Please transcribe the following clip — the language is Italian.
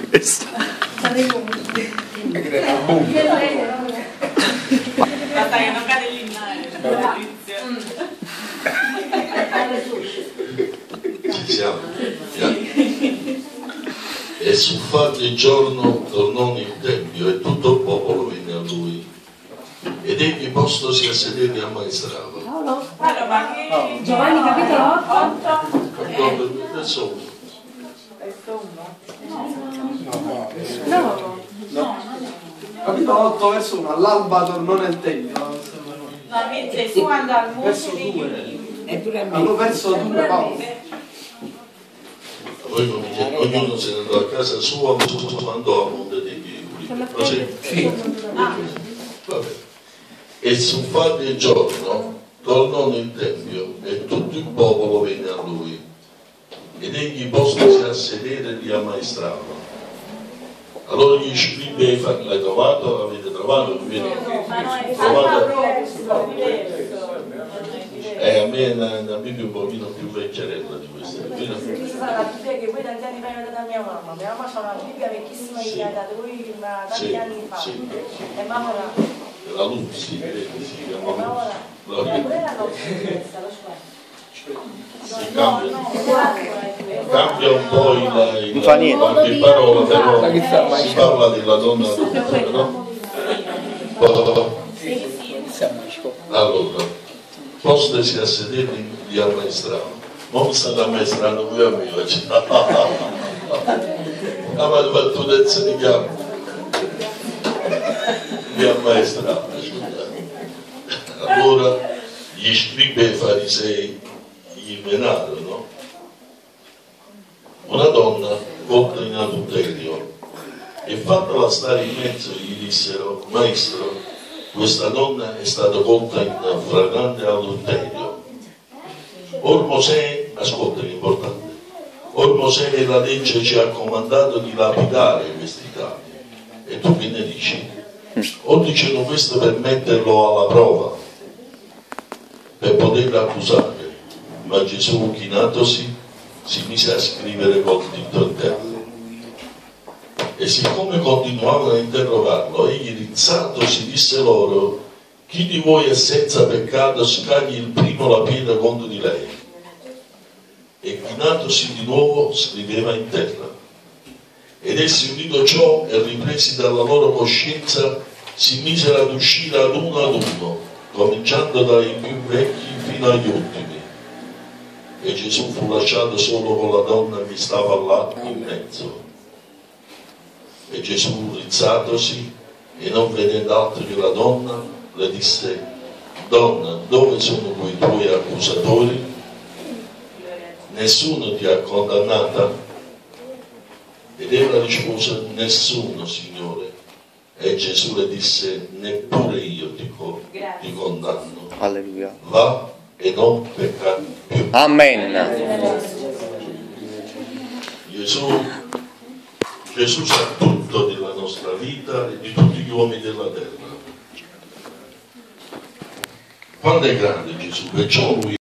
questo. Basta che non cade l'immagine. Ci siamo. E sul fatto giorno tornò nel tempio e tutto il popolo venne a lui. Ed egli postosi a sedere ammaestrava. Giovanni capitolo 8. Verso 1. No. Capitolo 8 verso 1. All'alba tornò nel tempio. No, Gesù andò al Verso monte degli 2. Ulivi. Allora verso 2 Paolo. Poi ognuno se ne andò a casa sua, ma andò a monte degli Ulivi. Sì. Vabbè. E sul fatto il giorno tornò nel tempio e tutto il popolo venne a lui. Ed egli postosi a sedere li ammaestrava. Allora gli scribi, l'hai trovato? L'avete trovato? Ma no, è Trovato? diverso. A me è una Bibbia un pochino più vecchierella di questa. La Bibbia che voi tanti anni fa mi ha dato a mia mamma c'ha una Bibbia vecchissima che mi ha dato lui tanti anni fa. E mamma La Luzzi, si chiama Luzzi. pure la nostra diversa, lo sguardo. Cambia un po' Non fa niente. qualche parola, però si parla della donna adultera, no? Allora, postesi a sedere gli ammaestrava. Non state ammaestrando qui a me, ma le battutezze di chiamo. Gli ammaestrava. Allora gli scribi e i farisei gli menarono. Una donna colta in adulterio e fattola stare in mezzo gli dissero: Maestro, questa donna è stata colta in flagrante adulterio. Or Mosè, ascolta che è importante, or Mosè e la legge ci ha comandato di lapidare questi capi. E tu che ne dici? O dicono questo per metterlo alla prova, per poterlo accusare. Ma Gesù, chinatosi, si mise a scrivere col dito in terra. E siccome continuavano a interrogarlo, egli rizzatosi disse loro: chi di voi è senza peccato scagli il primo la pietra contro di lei. E chinatosi di nuovo scriveva in terra. Ed essi, udito ciò e ripresi dalla loro coscienza, si misero ad uscire ad uno, cominciando dai più vecchi fino agli ultimi. E Gesù fu lasciato solo con la donna che stava là in mezzo. E Gesù, rizzatosi e non vedendo altro che la donna, le disse: Donna, dove sono quei tuoi accusatori? Nessuno ti ha condannata? Ed ella rispose: Nessuno, Signore. E Gesù le disse: Neppure io ti condanno. Alleluia. Va e non peccare più. Amen. Gesù sa tutto della nostra vita e di tutti gli uomini della terra. Quando è grande Gesù, perciò lui